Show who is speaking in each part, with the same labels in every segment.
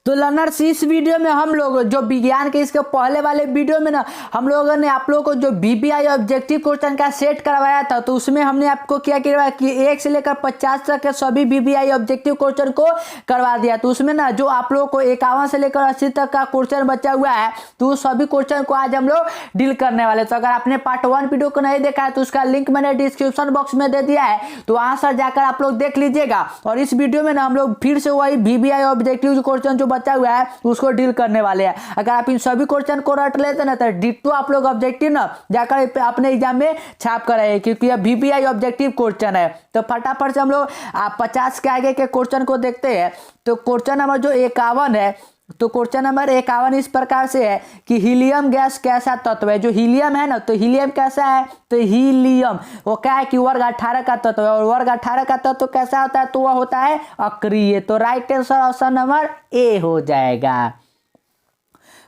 Speaker 1: तो लर्नर्स इस वीडियो में हम लोग जो विज्ञान के इसके पहले वाले वीडियो में ना हम लोगों ने आप लोगों को जो बीबीआई ऑब्जेक्टिव क्वेश्चन का सेट करवाया था, तो उसमें हमने आपको क्या करवाया कि 1 से लेकर 50 तक के सभी बीबीआई ऑब्जेक्टिव क्वेश्चन को करवा दिया। तो उसमें ना जो आप लोगों को 51 से लेकर 80 तक का क्वेश्चन बचा हुआ है, तो उस सभी क्वेश्चन को आज हम लोग डील करने वाले। तो अगर आपने पार्ट 1 वीडियो को नहीं देखा है तो उसका लिंक मैंने डिस्क्रिप्शन बॉक्स में दे दिया है, तो वहां से जाकर आप लोग देख लीजिएगा। और इस वीडियो में ना हम लोग फिर से वही बीबीआई ऑब्जेक्टिव क्वेश्चन जो बचा हुआ है उसको डील करने वाले हैं। अगर आप इन सभी क्वेश्चन को रट लेते ना तो डिट्टो आप लोग ऑब्जेक्टिव ना जाकर अपने एग्जाम में छाप कर आए, क्योंकि यह बीबीआई ऑब्जेक्टिव क्वेश्चन है। तो फटाफट से हम लोग 50 के आगे के क्वेश्चन को देखते हैं। तो क्वेश्चन नंबर जो 51 है, तो क्वेश्चन नंबर 51 इस प्रकार से है कि हीलियम गैस कैसा तत्व है। जो हीलियम है ना, तो हीलियम कैसा है, तो हीलियम वो क्या है कि वर्ग 18 का तत्व है। और वर्ग 18 का तत्व कैसा होता है, तो वह होता है अक्रिय। तो right answer option number A हो जाएगा।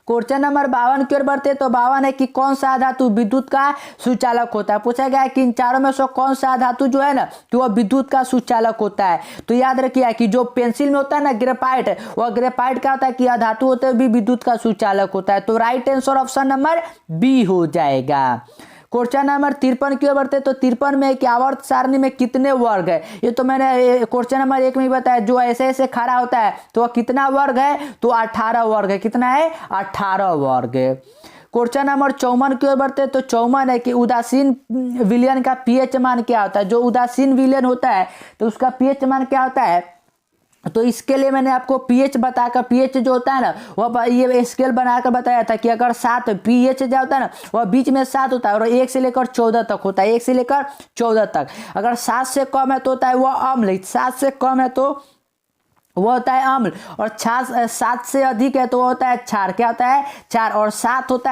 Speaker 1: क्वेश्चन नंबर 52 की ओर बढ़ते तो 52 है कि कौन सा धातु विद्युत का सुचालक होता है। पूछा गया है कि इन चारों में से कौन सा धातु जो है ना कि वह विद्युत का सुचालक होता है। तो याद रखिए कि जो पेंसिल में होता है ना ग्रेफाइट, वह ग्रेफाइट क्या होता है कि यह धातु होते हुए भी विद्युत का सुचालक होता है। तो right answer option number B हो जाएगा। क्वेश्चन नंबर 53 की ओर बढ़ते तो 53 में कि आवर्त सारणी में कितने वर्ग है। ये तो मैंने क्वेश्चन नंबर 1 में ही बताया, जो ऐसे ऐसे खड़ा होता है तो वह कितना वर्ग है, तो 18 वर्ग है। कितना है, 18 वर्ग है। क्वेश्चन नंबर 54 की ओर बढ़ते तो 54 है कि उदासीन विलयन का पीएच मान क्या होता है। जो उदासीन विलयन होता है तो उसका पीएच मान क्या होता है। तो इसके लिए मैंने आपको पीएच बताकर, पीएच जो होता है ना वह ये स्केल बनाकर बताया था कि अगर 7 पीएच जो होता है ना वह बीच में 7 होता है और 1 से लेकर 14 तक होता है। 1 से लेकर 14 तक। अगर 7 से कम है तो होता है वह अम्ल, 7 से कम है तो वो होता है अम्ल, और 7 से अधिक है तो वो होता है क्षार। क्या होता है, क्षार। और 7 होता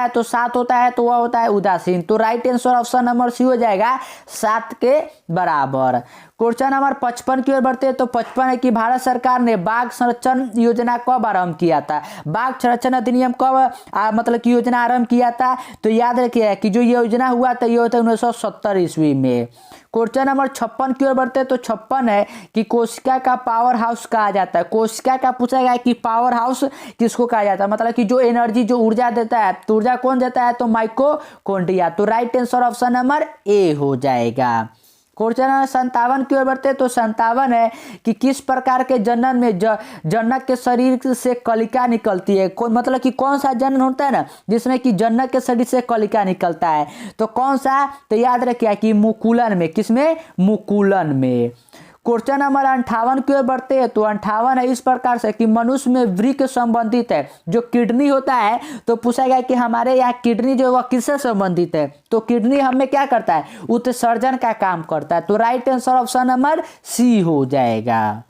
Speaker 1: है तो वह होता है उदासीन। तो right answer option number C हो जाएगा 7 के बराबर। क्वेश्चन नंबर 55 की ओर बढ़ते हैं तो 55 है कि भारत सरकार ने बाघ संरक्षण योजना कब आरंभ किया था। बाघ संरक्षण अधिनियम कब मतलब कि योजना आरंभ किया था। तो याद रखिए कि जो योजना हुआ था ये होता है 1970 ईस्वी में। क्वेश्चन नंबर 56 की ओर बढ़ते हैं तो 56 है कि कोशिका का पावर हाउस कहा जाता है। कोशिका का पूछा गया कि पावर हाउस किसको कहा जाता है, मतलब कि जो एनर्जी जो ऊर्जा देता है, तो ऊर्जा कौन देता है, तो माइटोकॉन्ड्रिया। तो right answer option number A हो जाएगा। क्वेश्चन नंबर 57 की ओर बढ़ते तो 57 है कि किस प्रकार के जनन में जनक के शरीर से कलिका निकलती है। मतलब कि कौन सा जनन होता है ना जिसमें कि जनक के शरीर से कलिका निकलता है, तो कौन सा, तो याद रखिए कि मुकुलन में। किसमें, मुकुलन में। क्वेश्चन नंबर 58 की ओर बढ़ते हैं तो 58 है इस प्रकार से कि मनुष्य में वृक्क संबंधित है। जो किडनी होता है तो पूछा गया कि हमारे यहाँ किडनी जो वह किससे संबंधित है, तो किडनी हमें क्या करता है, उत्सर्जन का काम करता है। तो right answer option number C हो जाएगा।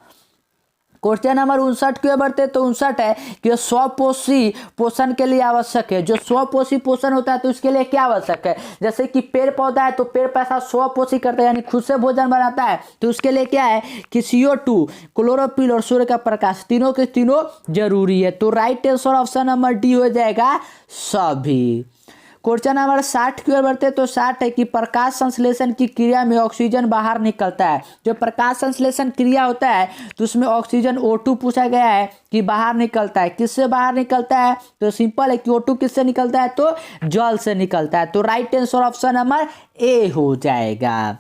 Speaker 1: क्वेश्चन नंबर 59 की ओर बढ़ते तो 59 है कि स्वपोषी पोषण के लिए आवश्यक है। जो स्वपोषी पोषण होता है तो उसके लिए क्या आवश्यक है, जैसे कि पेड़ पौधा है तो पेड़ पैसा स्वपोषी करता है यानी खुद से भोजन बनाता है, तो उसके लिए क्या है कि CO2, क्लोरोफिल और सूर्य का प्रकाश तीनों के तीनों जरूरी है। तो right answer option number D हो जाएगा सभी। क्वेश्चन नंबर 60 की ओर बढ़ते तो 60 है कि प्रकाश संश्लेषण की क्रिया में ऑक्सीजन बाहर निकलता है। जो प्रकाश संश्लेषण क्रिया होता है तो उसमें ऑक्सीजन O2 पूछा गया है कि बाहर निकलता है। किससे बाहर निकलता है, तो सिंपल है कि O2 किससे निकलता है, तो जल से निकलता है। तो right answer option number A हो जाएगा।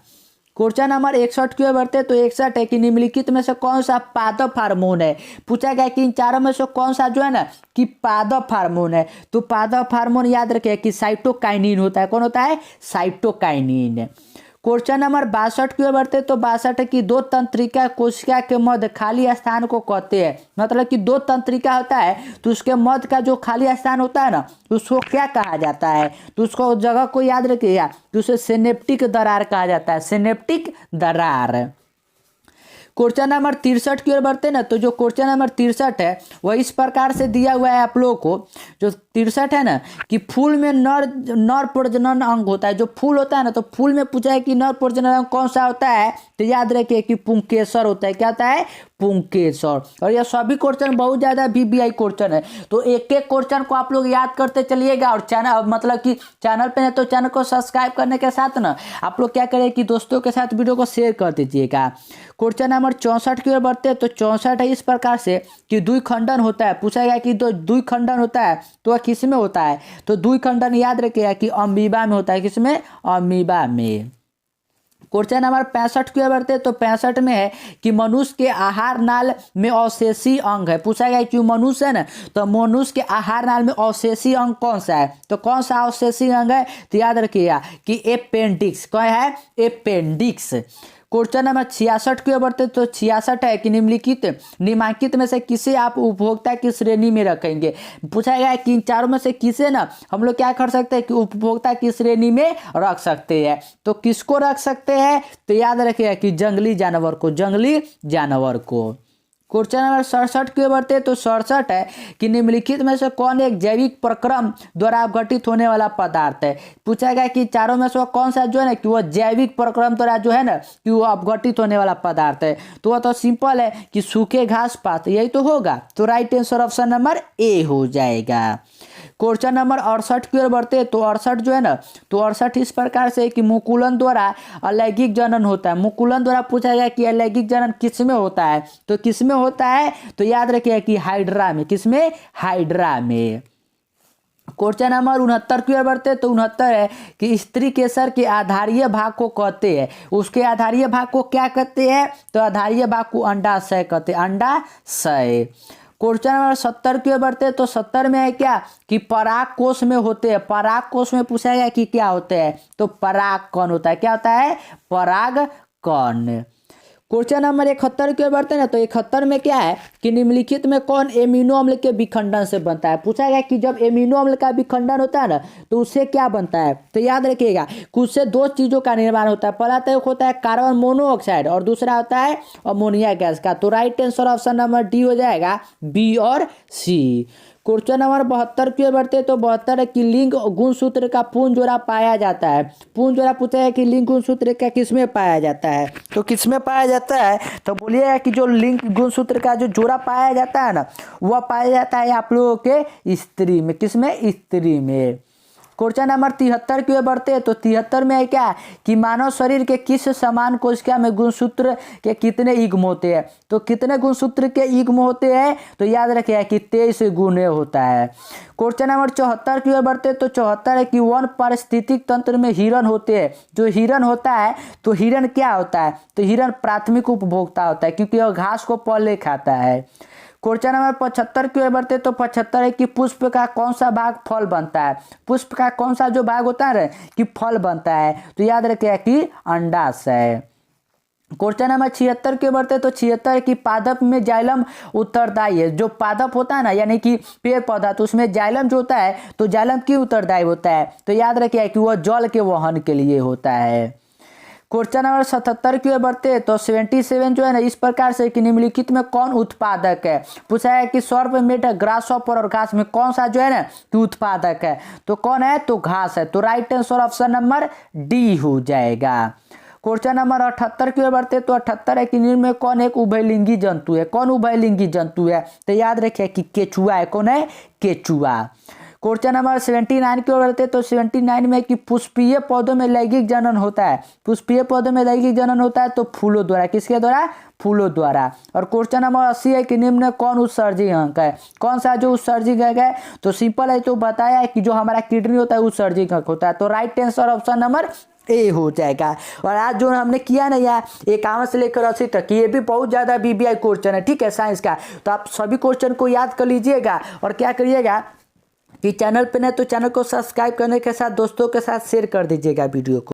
Speaker 1: क्वेश्चन नंबर 61 की ओर बढ़ते तो 61 है कि निम्नलिखित में से कौन सा पादप हार्मोन है। पूछा गया कि इन चारों में से कौन सा जो है ना कि पादप हार्मोन है। तो पादप हार्मोन याद रखिए कि साइटोकाइनिन होता है। कौन होता है, साइटोकाइनिन। क्वेश्चन नंबर 62 की ओर बढ़ते तो 62 की दो तंत्रिका कोशिका के मध्य खाली स्थान को कहते हैं। मतलब कि दो तंत्रिका होता है तो उसके मध्य का जो खाली स्थान होता है ना उसको क्या कहा जाता है, तो उसको जगह को याद रखिएगा तो उसे सिनेप्टिक दरार कहा जाता है। सिनेप्टिक दरार। क्वेश्चन नंबर 63 की ओर बढ़ते ना तो जो क्वेश्चन नंबर 63 है वह इस प्रकार से दिया हुआ है आप लोगों को। जो 63 है ना कि फूल में नर प्रजनन अंग होता है। जो फूल होता है ना तो फूल में पूछा है कि नर प्रजनन अंग कौन सा होता है, तो याद रखिए कि पुंकेसर होता है। क्या होता है, पुंकेसर। और यह सभी क्वेश्चन बहुत ज्यादा बीबीआई क्वेश्चन है, तो एक एक क्वेश्चन को आप लोग याद करते चलिएगा। और चैनल मतलब कि चैनल पे ना तो चैनल को सब्सक्राइब करने के साथ ना आप लोग क्या करें कि दोस्तों के साथ वीडियो को शेयर कर दीजिएगा। क्वेश्चन नंबर 64 की ओर बढ़ते हैं। तो 64 है इस प्रकार से कि द्विखंडन होता है। पूछा गया कि द्विखंडन होता है तो वह किस में होता है? तो द्विखंडन याद रखिएगा कि अमीबा में होता है। किसमें? अमीबा में। क्वेश्चन नंबर 65 की ओर बढ़ते हैं। तो 65 में है कि मनुष्य के आहार नाल में अवशेषी अंग है। पूछा गया कि मनुष्य है ना, तो मनुष्य के आहार नाल में अवशेषी अंग कौन सा है? तो कौन सा अवशेषी अंग है? तो याद रखिएगा कि अपेंडिक्स। क्या है? अपेंडिक्स। क्वेश्चन नंबर 66 की ओर बढ़ते तो 66 है कि निम्नलिखित में से किसे आप उपभोक्ता की श्रेणी में रखेंगे? पूछा गया है कि इन चारों में से किसे ना हम लोग क्या कर सकते हैं कि उपभोक्ता की श्रेणी में रख सकते हैं। तो किसको रख सकते हैं? तो याद रखिएगा कि जंगली जानवर को, जंगली जानवर को। क्वेश्चन नंबर 67 की ओर बढ़ते हैं। तो 67 है कि निम्नलिखित में से कौन एक जैविक प्रक्रम द्वारा अपघटित होने वाला पदार्थ है? पूछा गया कि चारों में से कौन सा जो है ना कि वह जैविक प्रक्रम द्वारा जो है ना कि वो अपघटित होने वाला पदार्थ है? तो वह तो सिंपल है कि सूखे घास पात, यही तो होगा। तो right answer option number A हो जाएगा। क्वेश्चन नंबर 68 की ओर बढ़ते हैं। तो 68 जो है ना, तो 68 इस प्रकार से कि मुकुलन द्वारा अलैंगिक जनन होता है। मुकुलन द्वारा पूछा गया कि अलैंगिक जनन किस में होता है? तो किस में होता है? तो याद रखिए कि हाइड्रा में। किस में? हाइड्रा में। क्वेश्चन नंबर 69 की ओर बढ़ते हैं। तो 69 है कि स्त्री केसर के आधारीय भाग को कहते हैं। उसके आधारीय भाग को क्या कहते हैं? तो आधारीय भाग को अंडाशय कहते हैं। अंडाशय। क्वेश्चन नंबर 70 की ओर बढ़ते हैं। तो 70 में है क्या कि पराग कोष में होते हैं। पराग कोष में पूछा गया कि क्या होते हैं? तो पराग कण होता है। क्या होता है? पराग कण। क्वेश्चन नंबर 71 की ओर बढ़ते हैं ना। तो 71 में क्या है कि निम्नलिखित में कौन एमिनो अम्ल के विखंडन से बनता है? पूछा गया कि जब एमिनो अम्ल का विखंडन होता है ना तो उससे क्या बनता है? तो याद रखिएगा कि उससे दो चीज़ों का निर्माण होता है। पहला तो होता है कार्बन मोनोऑक्साइड और दूसरा होता है अमोनिया गैस का। तो right answer option number D हो जाएगा, बी और सी। क्वेश्चन नंबर 72 की ओर बढ़ते हैं। तो 72 है कि लिंग गुणसूत्र का पूर्ण जोड़ा पाया जाता है। पूर्ण जोड़ा पूछा है कि लिंग गुणसूत्र का किसमें पाया जाता है? तो किसमें पाया जाता है? तो बोलिएगा कि जो लिंग गुणसूत्र का जो जोड़ा पाया जाता है ना, वह पाया जाता है आप लोगों के स्त्री में। किसमें? स्त्री में। क्वेश्चन नंबर 73 की ओर बढ़ते हैं। तो 73 में है क्या कि मानव शरीर के किस समान कोशिका में गुणसूत्र के कितने युग्म होते हैं? तो कितने गुणसूत्र के युग्म होते हैं? तो याद रखिए कि 23 गुणे होता है। क्वेश्चन नंबर 74 की ओर बढ़ते हैं। तो 74 है कि वन पारिस्थितिक तंत्र में हिरण होते हैं। जो हिरण होता है तो हिरण क्या होता है? तो हिरण प्राथमिक उपभोक्ता होता है क्योंकि वह घास को पहले खाता है। क्वेश्चन नंबर 75 की ओर बढ़ते तो 75 है कि पुष्प का कौन सा भाग फल बनता है? पुष्प का कौन सा जो भाग होता है कि फल बनता है? तो याद रखिए कि अंडाशय। क्वेश्चन नंबर 76 के बढ़ते तो 76 है कि पादप में जाइलम उत्तरदायी है। जो पादप होता है ना यानी कि पेड़ पौधा, तो उसमें जाइलम जो होता है तो जाइलम क्यों उत्तरदायी होता है? तो याद रखिए कि वह जल के वहन के लिए होता है। क्वेश्चन नंबर 77 की ओर बढ़ते हैं। तो 77 जो है ना इस प्रकार से कि निम्नलिखित में कौन उत्पादक है? पूछा है कि सर्प मेट, ग्रासहॉपर और घास में कौन सा जो है ना कि उत्पादक है? तो कौन है? तो घास है। तो right answer option number D हो जाएगा। क्वेश्चन नंबर 78 की ओर बढ़ते तो 78 है कि निम्न में कौन एक उभयलिंगी जंतु है? कौन उभयलिंगी जंतु है? तो याद रखिए कि केचुआ है। कौन है? केचुआ। क्वेश्चन नंबर 79 की ओर बढ़ते तो 79 में कि पुष्पीय पौधों में लैंगिक जनन होता है। पुष्पीय पौधों में लैंगिक जनन होता है तो फूलों द्वारा। किसके द्वारा? फूलों द्वारा। और क्वेश्चन नंबर 80 है कि निम्न में कौन उत्सर्जित अंग है? कौन सा जो उत्सर्जित अंग है? तो सिंपल है, तो बताया है कि जो हमारा किडनी होता है उत्सर्जित अंग होता है। तो right answer option number A हो जाएगा। और आज जो हमने किया ना यार 51 से लेकर 80 तक, ये भी बहुत ज़्यादा बीबीआई क्वेश्चन है, ठीक है, साइंस का। तो आप सभी क्वेश्चन को याद कर लीजिएगा और क्या करिएगा कि चैनल पे नहीं तो चैनल को सब्सक्राइब करने के साथ दोस्तों के साथ शेयर कर दीजिएगा वीडियो को।